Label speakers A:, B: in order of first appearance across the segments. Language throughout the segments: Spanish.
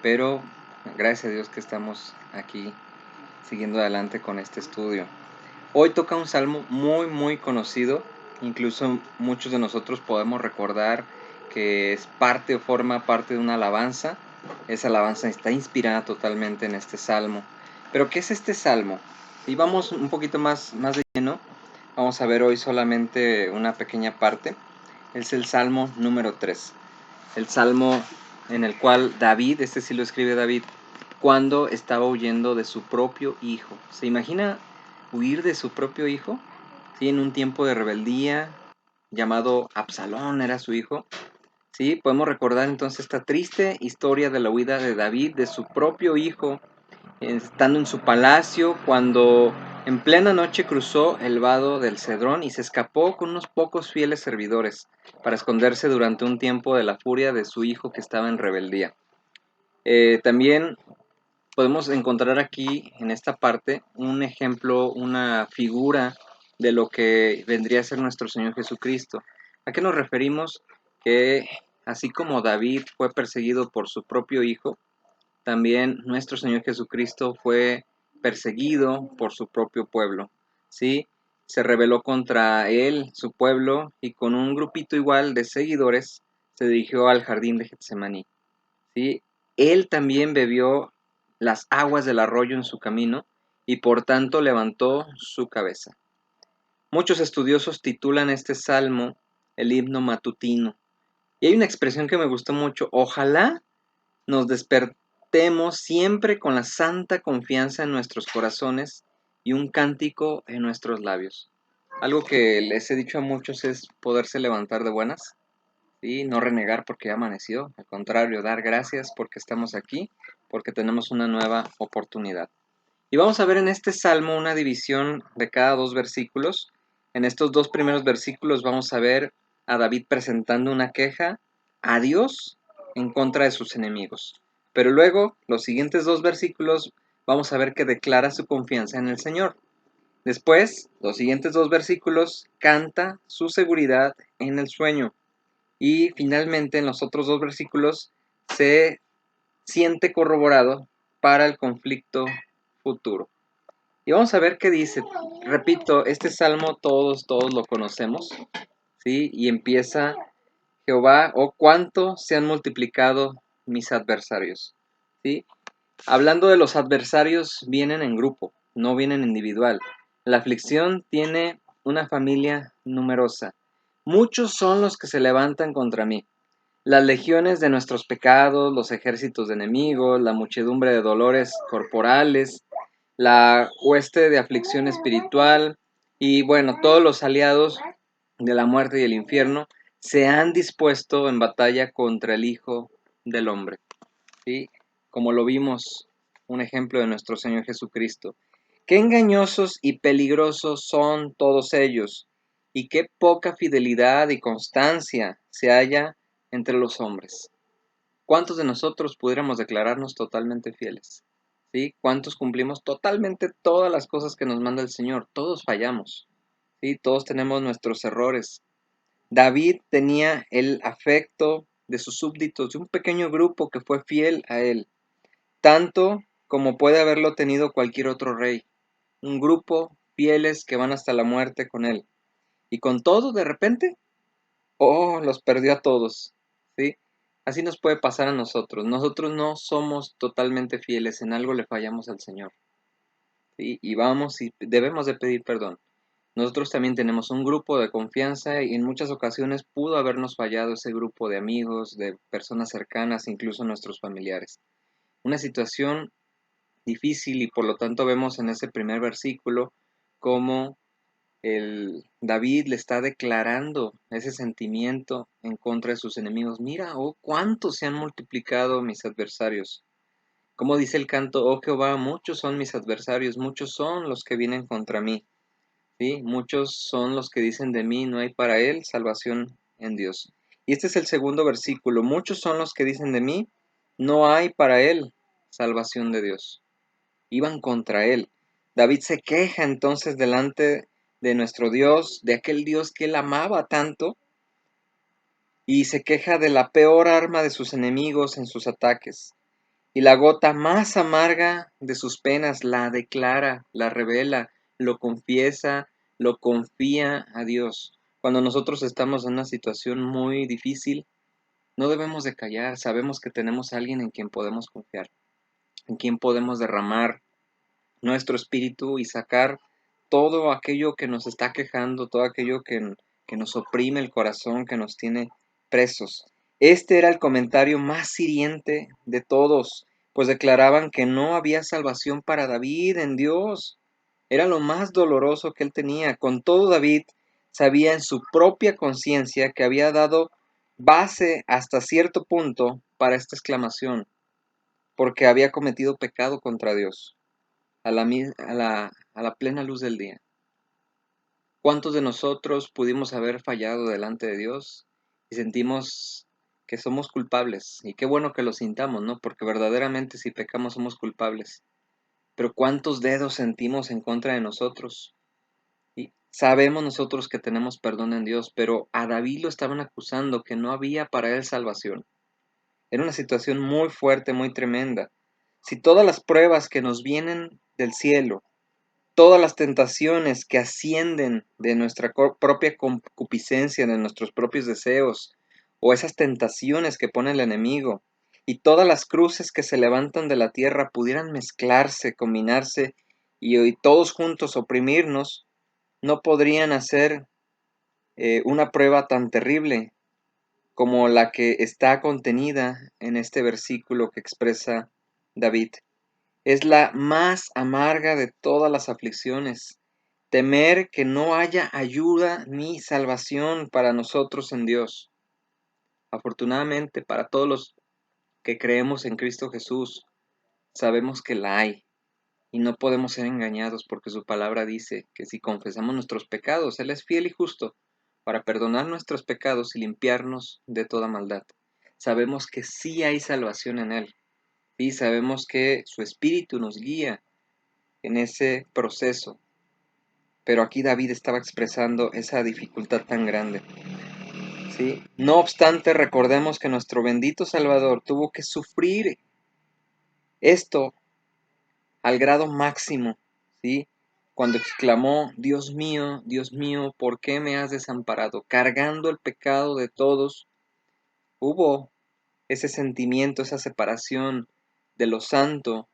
A: pero gracias a Dios que estamos aquí siguiendo adelante con este estudio. Hoy toca un salmo muy conocido, incluso muchos de nosotros podemos recordar que es parte o forma parte de una alabanza. Esa alabanza está inspirada totalmente en este salmo. Pero ¿qué es este salmo? Y vamos un poquito más de lleno. Vamos a ver hoy solamente una pequeña parte. Es el salmo número 3. El salmo en el cual David, este sí lo escribe David, cuando estaba huyendo de su propio hijo. ¿Se imagina huir de su propio hijo? Sí, en un tiempo de rebeldía, llamado Absalón era su hijo. Sí, podemos recordar entonces esta triste historia de la huida de David de su propio hijo, estando en su palacio cuando en plena noche cruzó el vado del Cedrón y se escapó con unos pocos fieles servidores para esconderse durante un tiempo de la furia de su hijo que estaba en rebeldía. También podemos encontrar aquí en esta parte un ejemplo, una figura de lo que vendría a ser nuestro Señor Jesucristo. ¿A qué nos referimos? Que así como David fue perseguido por su propio hijo, también nuestro Señor Jesucristo fue perseguido por su propio pueblo, ¿sí? Se rebeló contra él, su pueblo, y con un grupito igual de seguidores se dirigió al jardín de Getsemaní, ¿sí? Él también bebió las aguas del arroyo en su camino y por tanto levantó su cabeza. Muchos estudiosos titulan este salmo el himno matutino. Y hay una expresión que me gustó mucho: ojalá nos despertemos siempre con la santa confianza en nuestros corazones y un cántico en nuestros labios. Algo que les he dicho a muchos es poderse levantar de buenas, ¿sí? No renegar porque ya amaneció, al contrario, dar gracias porque estamos aquí, porque tenemos una nueva oportunidad. Y vamos a ver en este salmo una división de cada dos versículos. En estos dos primeros versículos vamos a ver a David presentando una queja a Dios en contra de sus enemigos. Pero luego, los siguientes dos versículos, vamos a ver que declara su confianza en el Señor. Después, los siguientes dos versículos, canta su seguridad en el sueño. Y finalmente, en los otros dos versículos, se siente corroborado para el conflicto futuro. Y vamos a ver qué dice. Repito, este salmo todos lo conocemos, ¿sí? Y empieza: Jehová, oh cuánto se han multiplicado mis adversarios, ¿sí? Hablando de los adversarios, vienen en grupo, no vienen individual. La aflicción tiene una familia numerosa. Muchos son los que se levantan contra mí. Las legiones de nuestros pecados, los ejércitos de enemigos, la muchedumbre de dolores corporales, la hueste de aflicción espiritual y bueno, todos los aliados de la muerte y el infierno se han dispuesto en batalla contra el Hijo del Hombre, ¿sí? Como lo vimos, un ejemplo de nuestro Señor Jesucristo. Qué engañosos y peligrosos son todos ellos, y qué poca fidelidad y constancia se halla entre los hombres. ¿Cuántos de nosotros pudiéramos declararnos totalmente fieles? ¿Sí? ¿Cuántos cumplimos totalmente todas las cosas que nos manda el Señor? Todos fallamos, ¿sí? Todos tenemos nuestros errores. David tenía el afecto de sus súbditos, de un pequeño grupo que fue fiel a él, tanto como puede haberlo tenido cualquier otro rey. Un grupo fieles que van hasta la muerte con él. Y con todo, de repente, oh, los perdió a todos, ¿sí? Así nos puede pasar a nosotros. Nosotros no somos totalmente fieles, en algo le fallamos al Señor, ¿sí? Y vamos y debemos de pedir perdón. Nosotros también tenemos un grupo de confianza y en muchas ocasiones pudo habernos fallado ese grupo de amigos, de personas cercanas, incluso nuestros familiares. Una situación difícil y por lo tanto vemos en ese primer versículo cómo el David le está declarando ese sentimiento en contra de sus enemigos. Mira, oh, cuántos se han multiplicado mis adversarios. Como dice el canto: oh Jehová, muchos son mis adversarios, muchos son los que vienen contra mí. ¿Sí? Muchos son los que dicen de mí, no hay para él salvación en Dios. Y este es el segundo versículo: muchos son los que dicen de mí, no hay para él salvación de Dios. Iban contra él. David se queja entonces delante de nuestro Dios, de aquel Dios que él amaba tanto, y se queja de la peor arma de sus enemigos en sus ataques. y la gota más amarga de sus penas la declara, la revela, lo confiesa, lo confía a Dios. Cuando nosotros estamos en una situación muy difícil, no debemos de callar, sabemos que tenemos a alguien en quien podemos confiar, en quien podemos derramar nuestro espíritu y sacar todo aquello que nos está quejando, todo aquello que nos oprime el corazón, que nos tiene presos. Este era el comentario más hiriente de todos, pues declaraban que no había salvación para David en Dios. Era lo más doloroso que él tenía. Con todo, David sabía en su propia conciencia que había dado base hasta cierto punto para esta exclamación, porque había cometido pecado contra Dios a la plena luz del día. ¿Cuántos de nosotros pudimos haber fallado delante de Dios y sentimos que somos culpables? Y qué bueno que lo sintamos, ¿no? Porque verdaderamente si pecamos somos culpables. Pero ¿cuántos dedos sentimos en contra de nosotros? Y sabemos nosotros que tenemos perdón en Dios, pero a David lo estaban acusando que no había para él salvación. Era una situación muy fuerte, muy tremenda. Si todas las pruebas que nos vienen del cielo, todas las tentaciones que ascienden de nuestra propia concupiscencia, de nuestros propios deseos, o esas tentaciones que pone el enemigo, y todas las cruces que se levantan de la tierra pudieran mezclarse, combinarse y todos juntos oprimirnos, no podrían hacer una prueba tan terrible como la que está contenida en este versículo que expresa David. Es la más amarga de todas las aflicciones. Temer que no haya ayuda ni salvación para nosotros en Dios. Afortunadamente, para todos los que creemos en Cristo Jesús, sabemos que la hay y no podemos ser engañados porque su palabra dice que si confesamos nuestros pecados, Él es fiel y justo para perdonar nuestros pecados y limpiarnos de toda maldad. Sabemos que sí hay salvación en Él y sabemos que su Espíritu nos guía en ese proceso. Pero aquí David estaba expresando esa dificultad tan grande, ¿sí? No obstante, recordemos que nuestro bendito Salvador tuvo que sufrir esto al grado máximo, ¿sí? Cuando exclamó, Dios mío, ¿por qué me has desamparado? Cargando el pecado de todos, hubo ese sentimiento, esa separación de lo santo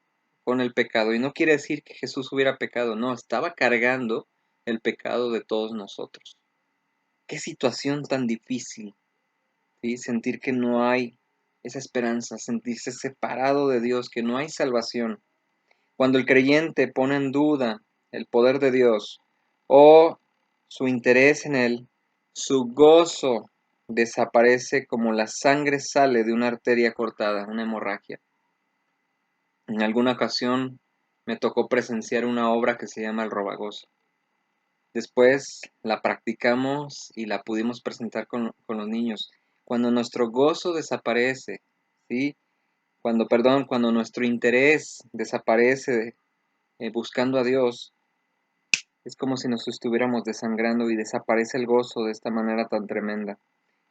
A: con el pecado. Y no quiere decir que Jesús hubiera pecado, no, estaba cargando el pecado de todos nosotros. Qué situación tan difícil, ¿sí? Sentir que no hay esa esperanza, sentirse separado de Dios, que no hay salvación. Cuando el creyente pone en duda el poder de Dios o su interés en Él, su gozo desaparece como la sangre sale de una arteria cortada, una hemorragia. En alguna ocasión me tocó presenciar una obra que se llama El Robagoso. Después la practicamos y la pudimos presentar con los niños. Cuando nuestro gozo desaparece, ¿sí? Cuando nuestro interés desaparece buscando a Dios, es como si nos estuviéramos desangrando y desaparece el gozo de esta manera tan tremenda.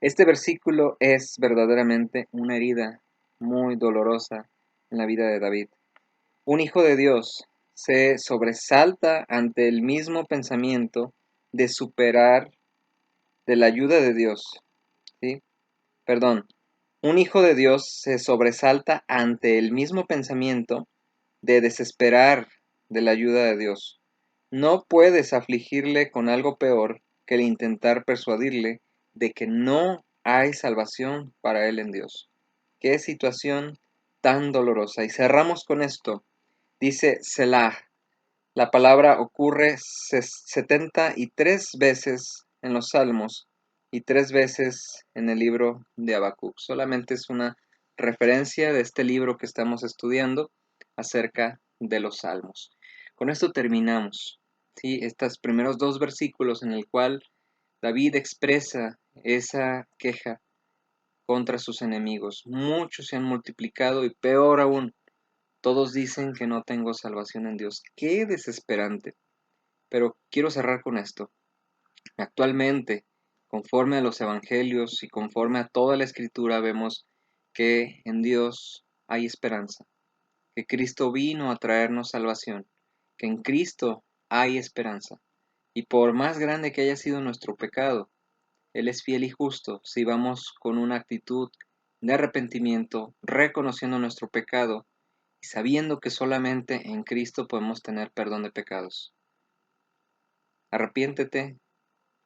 A: Este versículo es verdaderamente una herida muy dolorosa en la vida de David. Un hijo de Dios se sobresalta ante el mismo pensamiento de superar de la ayuda de Dios, ¿sí? Perdón, un hijo de Dios se sobresalta ante el mismo pensamiento de desesperar de la ayuda de Dios. No puedes afligirle con algo peor que el intentar persuadirle de que no hay salvación para él en Dios. Qué situación tan dolorosa. Y cerramos con esto. Dice Selah. La palabra ocurre 73 veces en los Salmos y 3 veces en el libro de Habacuc. Solamente es una referencia de este libro que estamos estudiando acerca de los Salmos. Con esto terminamos, ¿sí? Estos primeros 2 versículos en el cual David expresa esa queja contra sus enemigos. Muchos se han multiplicado y peor aún, todos dicen que no tengo salvación en Dios. Qué desesperante. Pero quiero cerrar con esto. Actualmente, conforme a los evangelios y conforme a toda la escritura, vemos que en Dios hay esperanza. que Cristo vino a traernos salvación, que en Cristo hay esperanza. Y por más grande que haya sido nuestro pecado, Él es fiel y justo si vamos con una actitud de arrepentimiento, reconociendo nuestro pecado y sabiendo que solamente en Cristo podemos tener perdón de pecados. Arrepiéntete,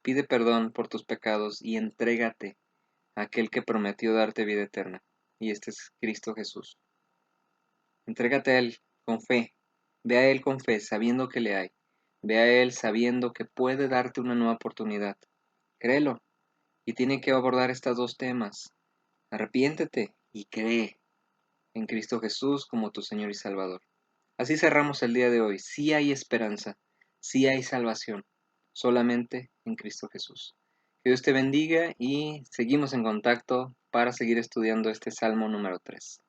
A: pide perdón por tus pecados y entrégate a aquel que prometió darte vida eterna. Y este es Cristo Jesús. Entrégate a Él con fe. Ve a Él con fe, sabiendo que le hay. Ve a Él sabiendo que puede darte una nueva oportunidad. Créelo. Y tiene que abordar estos dos temas. Arrepiéntete y cree en Cristo Jesús como tu Señor y Salvador. Así cerramos el día de hoy. Sí hay esperanza, sí hay salvación, solamente en Cristo Jesús. Que Dios te bendiga y seguimos en contacto para seguir estudiando este Salmo número 3.